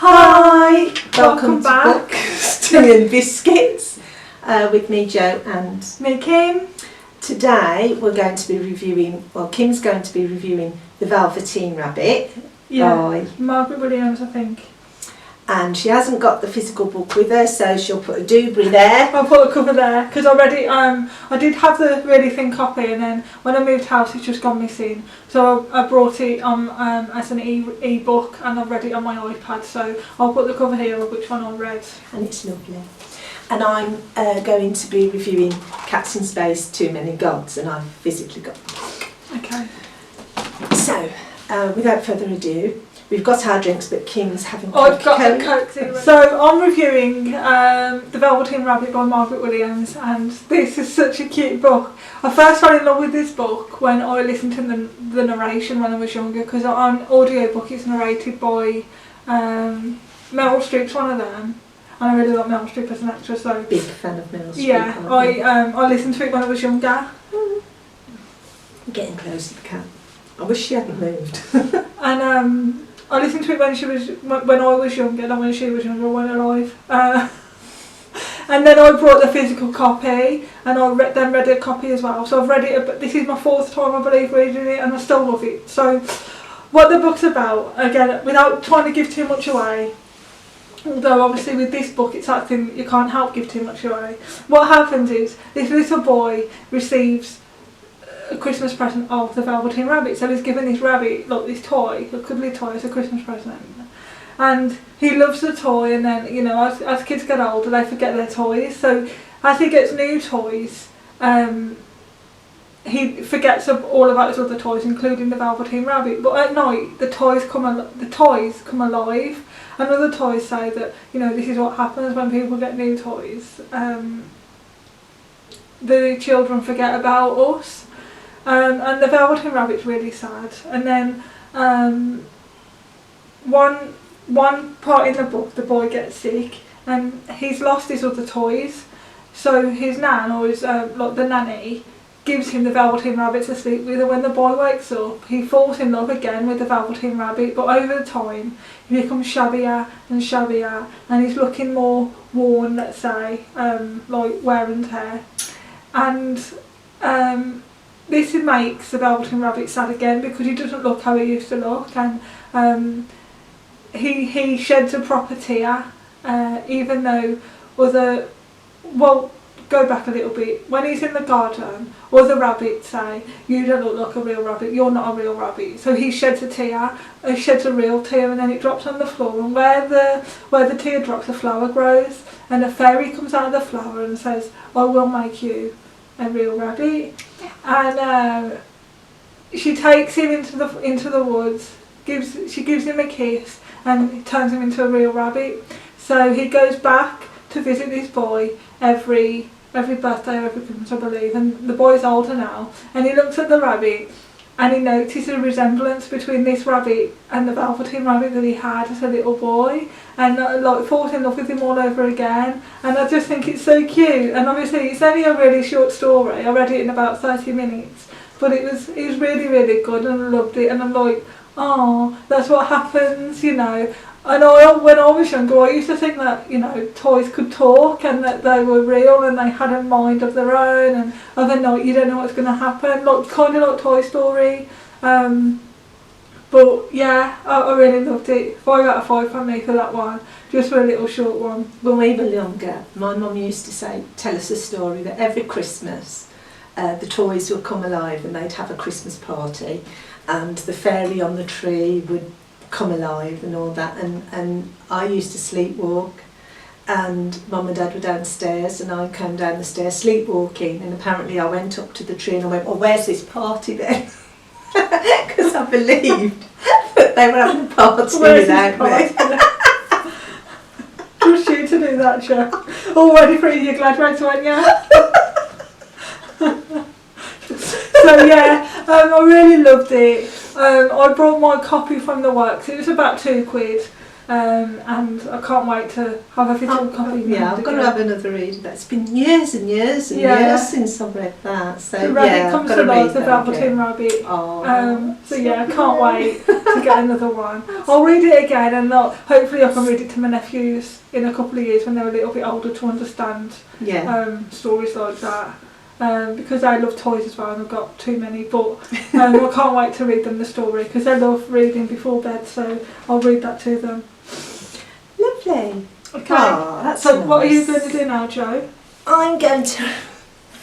Hi! Welcome back to Biscuits with me, Jo, and me, Kim. Today we're going to be reviewing, Kim's going to be reviewing The Velveteen Rabbit by Margaret Williams, I think. And she hasn't got the physical book with her, so she'll put a doobry there. I'll put a cover there because I did have the really thin copy, and then when I moved house it's just gone missing. So I brought it as an e-book, and I've read it on my iPad, so I'll put the cover here of which one I read. And it's lovely. And I'm going to be reviewing Cats in Space, Too Many Gods, and I've physically got the book. Okay. So, without further ado, we've got our drinks, but Kim's having I've got a Coke too. So I'm reviewing The Velveteen Rabbit by Margaret Williams, and this is such a cute book. I first fell in love with this book when I listened to the narration when I was younger, because on audiobook it's narrated by Meryl Streep's one of them, and I really like Meryl Streep as an actress. So big fan of Meryl Streep. Yeah, I listened to it when I was younger. Getting close to the cat. I wish she hadn't moved. And I listened to it when I was younger, not when she was younger, when alive. And then I brought the physical copy, and I read a copy as well. So I've read it, but this is my fourth time, I believe, reading it, and I still love it. So what the book's about, again, without trying to give too much away, although obviously with this book it's acting, you can't help give too much away. What happens is, this little boy receives a Christmas present of the Velveteen Rabbit. So he's given this rabbit, like this toy, a cuddly toy, as a Christmas present. And he loves the toy, and then, you know, as kids get older they forget their toys. So as he gets new toys, he forgets all about his other toys, including the Velveteen Rabbit. But at night the toys come alive, and other toys say that, you know, this is what happens when people get new toys. The children forget about us. And the Velveteen Rabbit's really sad. And then one part in the book, the boy gets sick and he's lost his other toys. So his nan, or his like the nanny, gives him the Velveteen Rabbit to sleep with, and when the boy wakes up he falls in love again with the Velveteen Rabbit. But over time he becomes shabbier and shabbier, and he's looking more worn, let's say, like wear and tear. And this makes the Velveteen Rabbit sad again, because he doesn't look how he used to look, and he sheds a proper tear, even though go back a little bit, when he's in the garden, other rabbits say, you don't look like a real rabbit, you're not a real rabbit. So he sheds a tear, sheds a real tear, and then it drops on the floor, and where the tear drops, a flower grows, and a fairy comes out of the flower and says, I will make you a real rabbit. And she takes him into the woods, she gives him a kiss, and turns him into a real rabbit. So he goes back to visit this boy every birthday or every Christmas, I believe, and the boy's older now, and he looks at the rabbit and he notices a resemblance between this rabbit and the Velveteen Rabbit that he had as a little boy, and like falls in love with him all over again. And I just think it's so cute, and obviously it's only a really short story. I read it in about 30 minutes, but it was really, really good, and I loved it, and I'm like, oh, that's what happens, you know. And when I was younger, I used to think that, you know, toys could talk, and that they were real, and they had a mind of their own, and overnight you don't know what's going to happen, like kind of like Toy Story. But yeah, I really loved it. 5 out of 5 for me for that one, just for a little short one. When we were younger, my mum used to tell us a story that every Christmas the toys would come alive, and they'd have a Christmas party, and the fairy on the tree would come alive and all that, and I used to sleepwalk, and Mum and Dad were downstairs and I came down the stairs sleepwalking, and apparently I went up to the tree and I went, well, where's this party then? Because I believed that they were having a party without me. Trust you to do that, Jo. All ready for your graduates, weren't you? So yeah, I really loved it. I brought my copy from the works. It was about £2, and I can't wait to have a physical copy. Yeah, I've got to have another read of that. It's been years and years and Yeah. years since I've read that. So The rabbit yeah, comes I've got to alive, read the that Velveteen again. rabbit. Oh. So yeah, I can't wait to get another one. I'll read it again, and hopefully I can read it to my nephews in a couple of years when they're a little bit older to understand Yeah. stories like that. Because I love toys as well, and I've got too many, but I can't wait to read them the story because they love reading before bed, so I'll read that to them. Lovely. Okay, Oh, that's so what are you nice. going to do now, Jo? I'm going to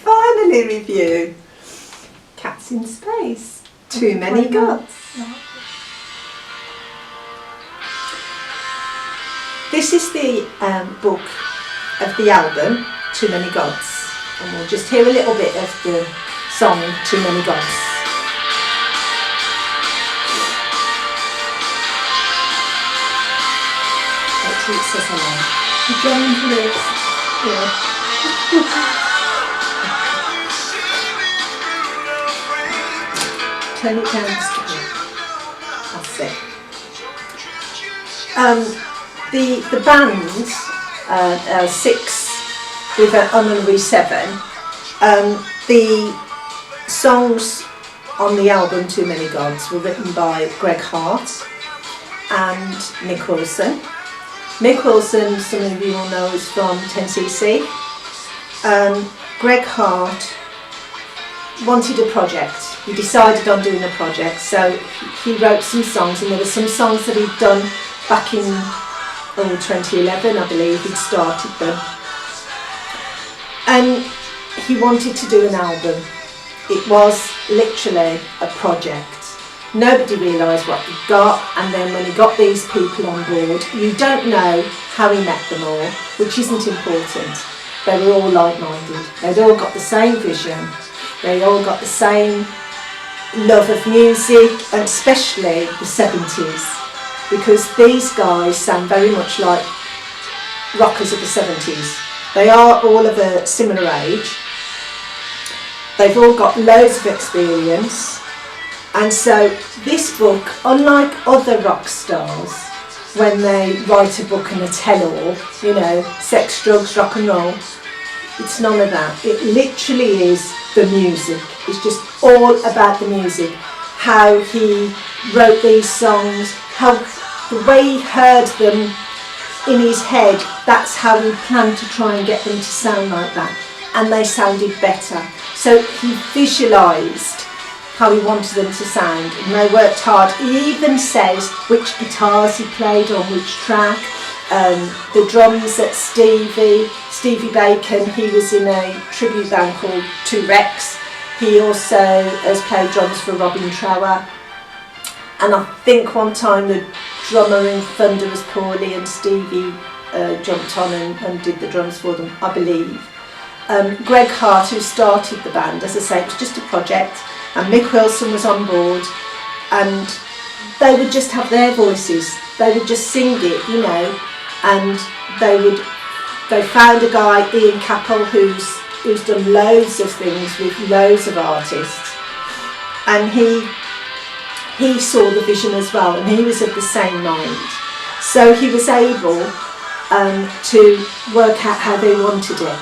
finally review Cats in Space. Too Many Gods. This is the book of the album Too Many Gods, and we'll just hear a little bit of the song Too Many Gods. It says hello. James Lewis. Yeah. Turn it down just a bit. That's it. The band, 6 with an honorary 7. The songs on the album Too Many Gods were written by Greg Hart and Mick Wilson. Mick Wilson, some of you will know, is from 10cc. Greg Hart wanted a project. He decided on doing a project, so he wrote some songs, and there were some songs that he'd done back in 2011, I believe. He'd started them, and he wanted to do an album. It was literally a project. Nobody realised what he got, and then when he got these people on board, you don't know how he met them all, which isn't important. They were all like-minded. They'd all got the same vision. They all got the same love of music, and especially the 70s, because these guys sound very much like rockers of the 70s. They are all of a similar age. They've all got loads of experience. And so this book, unlike other rock stars, when they write a book and a tell-all, sex, drugs, rock and roll, it's none of that. It literally is the music. It's just all about the music. How he wrote these songs, how the way he heard them in his head, that's how he planned to try and get them to sound like that. And they sounded better. So he visualised how he wanted them to sound, and they worked hard. He even says which guitars he played on which track. The drums that Stevie Bacon, he was in a tribute band called Two Rex. He also has played drums for Robin Trower, and I think one time the drummer in Thunder was poorly and Stevie jumped on and did the drums for them, I believe. Greg Hart, who started the band, as I say, it was just a project, and Mick Wilson was on board, and they would just have their voices. They would just sing it, and they found a guy, Ian Capel, who's done loads of things with loads of artists, and he saw the vision as well, and he was of the same mind. So he was able to work out how they wanted it.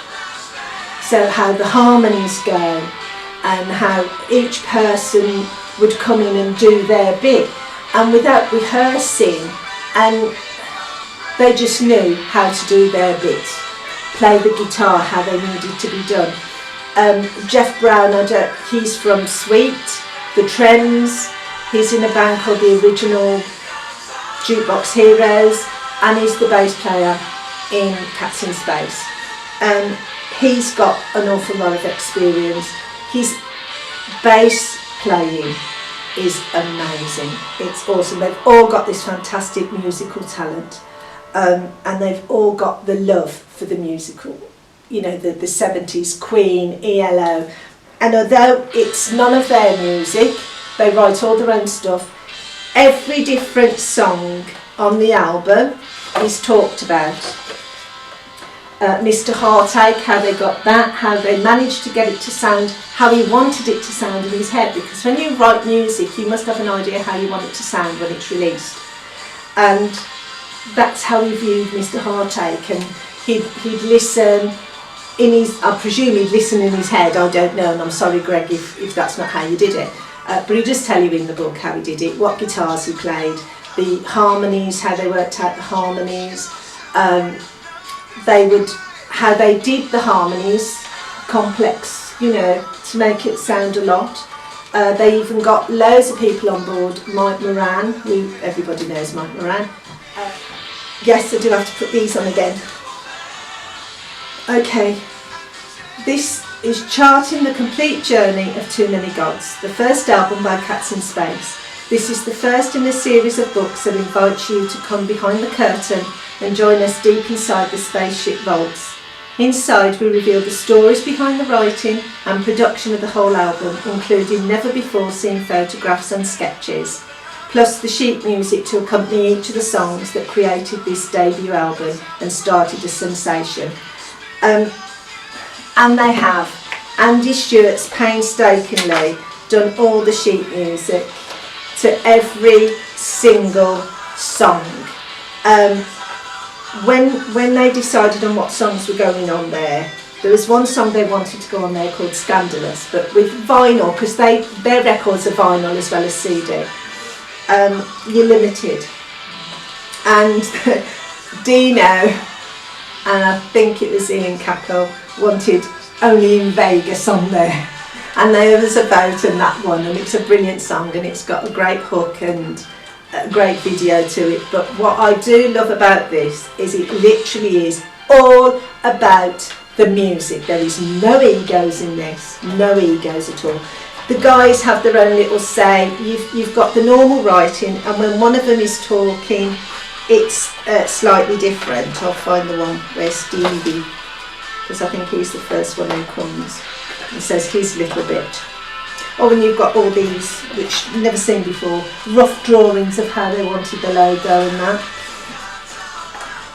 So how the harmonies go, and how each person would come in and do their bit, and without rehearsing, and they just knew how to do their bit, play the guitar how they needed to be done. Jeff Brown, he's from Sweet, The Trends, he's in a band called the Original Jukebox Heroes, and he's the bass player in Cats in Space. He's got an awful lot of experience. His bass playing is amazing. It's awesome. They've all got this fantastic musical talent, and they've all got the love for the musical. The 70s, Queen, ELO. And although it's none of their music, they write all their own stuff. Every different song on the album is talked about. Mr. Heartache, how they got that, how they managed to get it to sound how he wanted it to sound in his head, because when you write music you must have an idea how you want it to sound when it's released. And that's how he viewed Mr. Heartache, and he'd listen in his, I presume he'd listen in his head, I don't know, and I'm sorry Greg if that's not how you did it, but he does tell you in the book how he did it, what guitars he played, the harmonies, how they worked out the harmonies, how they did the harmonies, complex, you know, to make it sound a lot. They even got loads of people on board. Mike Moran, who everybody knows Mike Moran. Yes, I do have to put these on again. Okay, this is charting the complete journey of Too Many Gods, the first album by Cats in Space. This is the first in a series of books that invites you to come behind the curtain and join us deep inside the spaceship vaults. Inside we reveal the stories behind the writing and production of the whole album, including never before seen photographs and sketches, plus the sheet music to accompany each of the songs that created this debut album and started a sensation. And they have. Andy Stewart's painstakingly done all the sheet music to every single song. When they decided on what songs were going on there was one song they wanted to go on there called Scandalous, but with vinyl, because their records are vinyl as well as CD, you're limited. And Dino, and I think it was Ian Cackle, wanted Only in Vegas on there. And there was a vote on that one, and it's a brilliant song, and it's got a great hook and a great video to it. But what I do love about this is it literally is all about the music. There is no egos in this, no egos at all. The guys have their own little say. You've got the normal writing, and when one of them is talking, it's slightly different. I'll find the one where Stevie, because I think he's the first one who comes and says his little bit. Oh, and you've got all these, which you've never seen before, rough drawings of how they wanted the logo and that.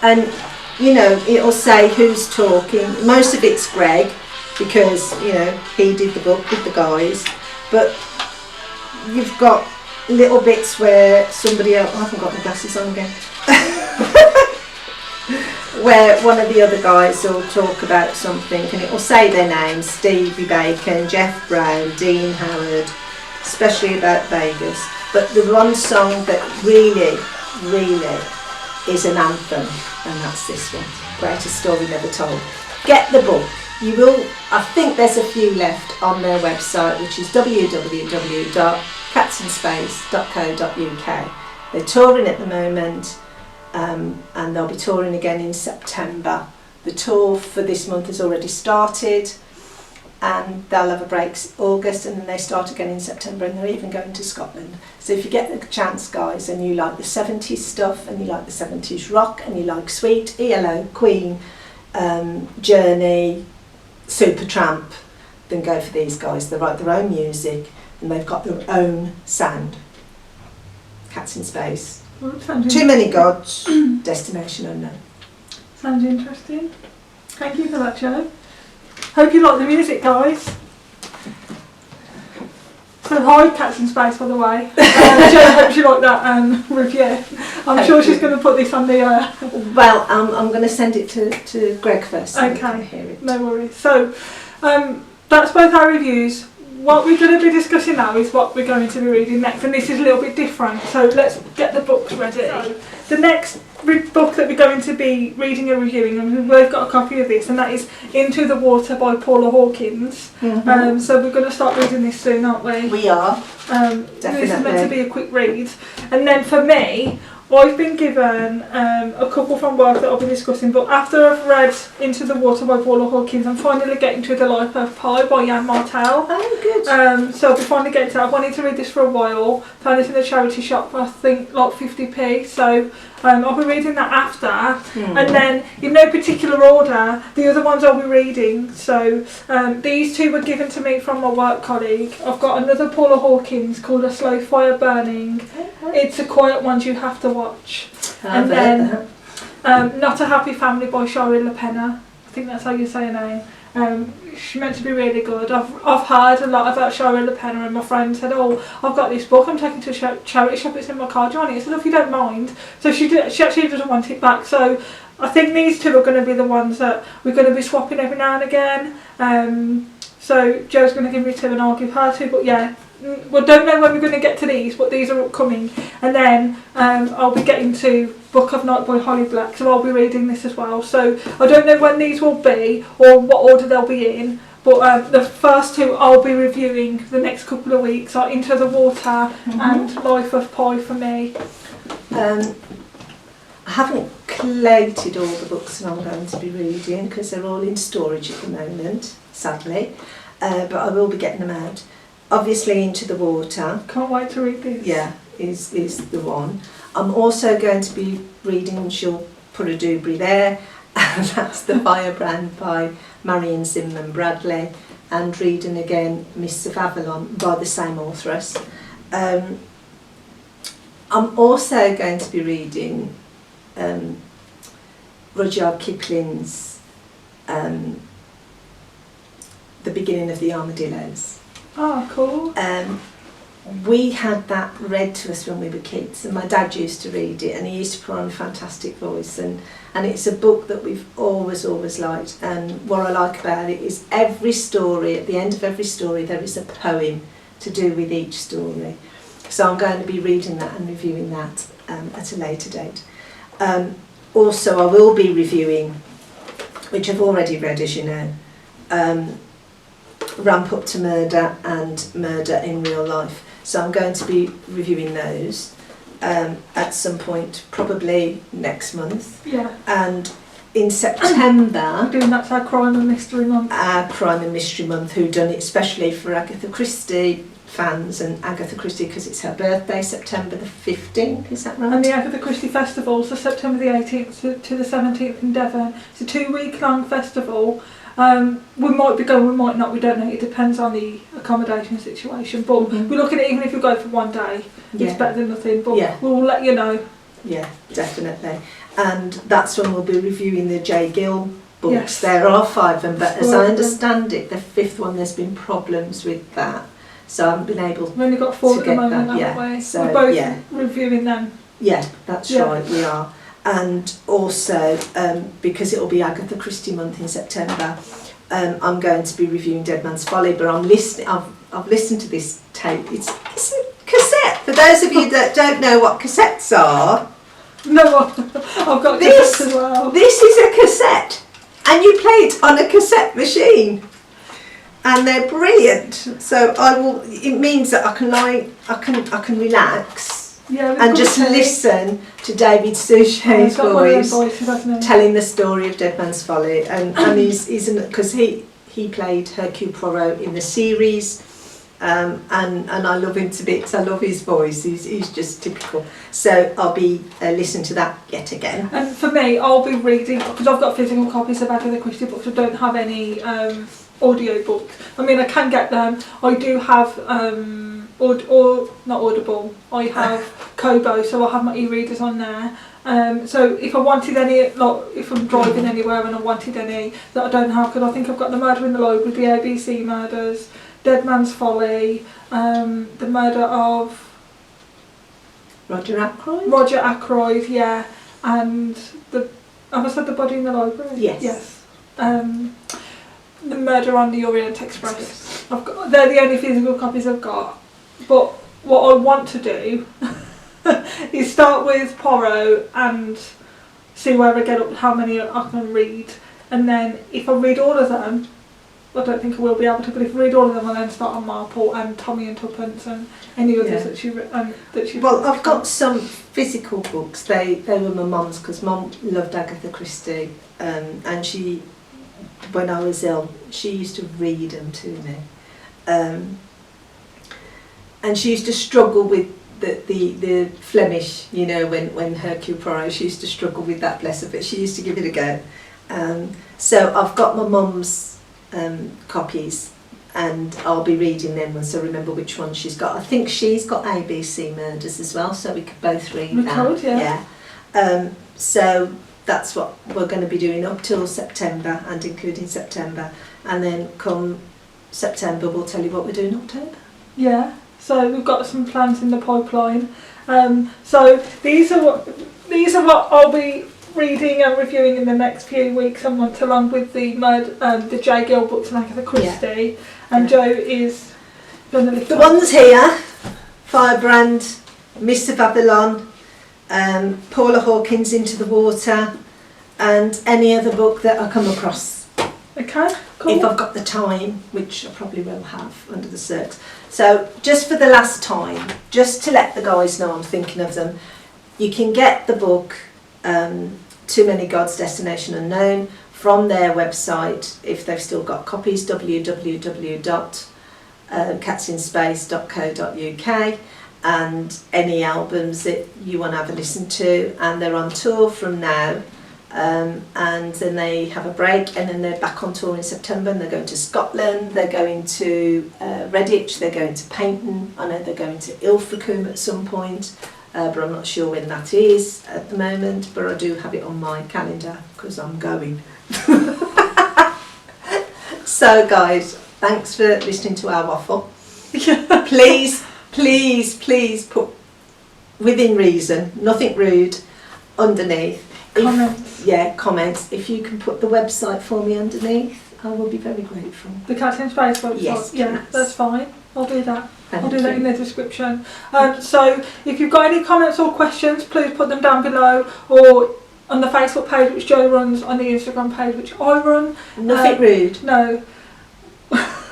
And, you know, it'll say who's talking. Most of it's Greg, because, you know, he did the book with the guys. But you've got little bits where somebody else, I haven't got my glasses on again, where one of the other guys will talk about something and it will say their names, Stevie Bacon, Jeff Brown, Dean Howard, especially about Vegas. But the one song that really, really is an anthem, and that's this one, Greatest Story Never Told. Get the book. You will, I think there's a few left on their website, which is www.catsinspace.co.uk. They're touring at the moment. And they'll be touring again in September. The tour for this month has already started, and they'll have a break August, and then they start again in September, and they're even going to Scotland. So if you get the chance, guys, and you like the 70s stuff, and you like the 70s rock, and you like Sweet, ELO, Queen, Journey, Supertramp, then go for these guys. They write their own music, and they've got their own sound. Cats in Space. Too Many Gods, Destination Unknown. Sounds interesting. Thank you for that, Jo. Hope you like the music, guys. So hi, Cats in Space, by the way. Jo hopes you like that review. I'm sure she's going to put this on the... Well, I'm going to send it to Greg first. So okay, hear it. No worries. So that's both our reviews. What we're going to be discussing now is what we're going to be reading next, and this is a little bit different, so let's get the books ready. So, the next book that we're going to be reading and reviewing, and we've got a copy of this, and that is Into the Water by Paula Hawkins. Mm-hmm. So we're going to start reading this soon, aren't we? We are. Definitely. This is meant to be a quick read. And then for me, I've been given a couple from work that I'll be discussing, but after I've read Into the Water by Paula Hawkins, I'm finally getting to The Life of Pi by Jan Martel. Oh, good. So I'll be finally getting to that. I've wanted to read this for a while. Found it in the charity shop for I think like 50p, so I'll be reading that after. And then, in no particular order, the other ones I'll be reading. So these two were given to me from my work colleague. I've got another Paula Hawkins called A Slow Fire Burning. It's a quiet one you have to watch. And then Not a Happy Family by Shari LaPena. I think that's how you say her name. She's meant to be really good. I've heard a lot about Shara Le Pen, and my friend said, "Oh, I've got this book. I'm taking to a charity shop. It's in my car. Do you want it?" I said, "If you don't mind." So she actually doesn't want it back. So I think these two are going to be the ones that we're going to be swapping every now and again. So Jo's going to give me two, and I'll give her two. But yeah, we don't know when we're going to get to these, but these are upcoming. And then I'll be getting to Book of Night by Holly Black, so I'll be reading this as well. So I don't know when these will be or what order they'll be in, but the first two I'll be reviewing the next couple of weeks are Into the Water and Life of Pi for me. I haven't collated all the books that I'm going to be reading because they're all in storage at the moment, sadly, but I will be getting them out. Obviously Into the Water. Can't wait to read this. Yeah, is the one. I'm also going to be reading She'll Put a Dewberry There, and that's The Firebrand by Marion Zimmerman Bradley, and reading again Mists of Avalon by the same authoress. I'm also going to be reading Rudyard Kipling's The Beginning of the Armadillos. Oh, cool. We had that read to us when we were kids, and my dad used to read it, and he used to put on a fantastic voice, and it's a book that we've always liked. And what I like about it is every story, at the end of every story there is a poem to do with each story. So I'm going to be reading that and reviewing that at a later date. Also I will be reviewing, which I've already read as you know, Ramp Up to Murder and Murder in Real Life. So I'm going to be reviewing those at some point, probably next month. Yeah. And in September, doing that's our Crime and Mystery Month. Our Crime and Mystery Month, who done it especially for Agatha Christie fans, and Agatha Christie because it's her birthday, September the 15th, is that right? And the Agatha Christie Festival, so September the 18th to the 17th in Devon. It's a 2-week-long festival. We might be going, we might not, we don't know, it depends on the accommodation situation, but we're looking at, even if we go for one day, it's better than nothing, but we'll let you know. Yeah, definitely. And that's when we'll be reviewing the J. Gill books. Yes. There are 5 of them, but as I understand it, the 5th one, there's been problems with that, so I haven't been able We've only got 4 to at the get moment, that. haven't we? So, we're both reviewing them. Yeah, that's right, we are. And also, because it'll be Agatha Christie month in September, I'm going to be reviewing Dead Man's Folly, but I'm listening. I've listened to this tape. It's a cassette. For those of you that don't know what cassettes are, no, I've got this as well. This is a cassette, and you play it on a cassette machine, and they're brilliant. So it means that I can relax. Yeah, and just listen to David Suchet's voice telling the story of Dead Man's Folly, and he's because he played Hercule Poirot in the series, and I love him to bits. I love his voice. He's just typical. So I'll be listening to that yet again. And for me, I'll be reading, because I've got physical copies of Agatha Christie books. I don't have any audio books. I mean, I can get them. I do have or not Audible. I have Kobo, so I have my e-readers on there. So if I wanted any, like if I'm driving anywhere and I wanted any that I don't have, because I think I've got The Murder in the Library, the ABC Murders, Dead Man's Folly, The Murder of Roger Ackroyd. Roger Ackroyd, yeah, and have I said The Body in the Library? Yes. Yes. The Murder on the Orient Express. They're the only physical copies I've got. But what I want to do is start with Poirot and see where I get up, how many I can read, and then if I read all of them, I don't think I will be able to, but if I read all of them, I'll then start on Marple and Tommy and Tuppence and any others that she. Well, I've got some physical books. They were my mum's, because Mum loved Agatha Christie, and she, when I was ill, she used to read them to me. And she used to struggle with the Flemish, you know, when Hercule Poirot, she used to struggle with that, bless her, but she used to give it a go. So I've got my mum's copies, and I'll be reading them once I remember which one she's got. I think she's got ABC Murders as well, so we could both read that. Could, yeah. So that's what we're going to be doing up till September and including September, and then come September we'll tell you what we're doing in October. Yeah, so we've got some plans in the pipeline. So these are what I'll be reading and reviewing in the next few weeks and months, along with the J. Gill books and Agatha Christie. And Joe is going to lift the ones here: Firebrand, Mists of Babylon, Paula Hawkins' Into the Water, and any other book that I come across. Okay, cool. If I've got the time, which I probably will have under the circs. So just for the last time, just to let the guys know I'm thinking of them, you can get the book Too Many Gods, Destination Unknown from their website, if they've still got copies, www.catsinspace.co.uk, and any albums that you want to have a listen to. And they're on tour from now, and then they have a break, and then they're back on tour in September, and they're going to Scotland, they're going to Redditch, they're going to Paynton, I know they're going to Ilfracombe at some point, but I'm not sure when that is at the moment, but I do have it on my calendar because I'm going. So guys, thanks for listening to our waffle. Please put within reason, nothing rude, underneath. Comments. Comments. If you can put the website for me underneath, I will be very grateful. The Cats in Space website? Yes, yeah, please. that's fine. I'll do that. Thank I'll do that you. in the description. So if you've got any comments or questions, please put them down below, or on the Facebook page which Joe runs, on the Instagram page which I run. Nothing rude. No.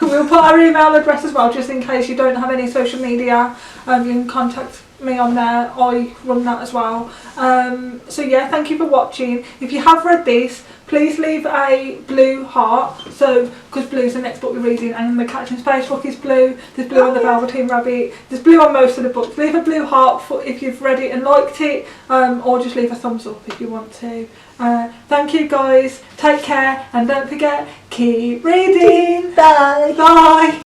We'll put our email address as well, just in case you don't have any social media. You can contact me on there. I run that as well. So yeah, thank you for watching. If you have read this, please leave a blue heart. So, because blue's the next book we're reading, and the Catching Space book is blue. There's blue on the Velveteen Rabbit. There's blue on most of the books. Leave a blue heart for if you've read it and liked it, or just leave a thumbs up if you want to. Thank you guys. Take care, and don't forget, keep reading. Bye. Bye.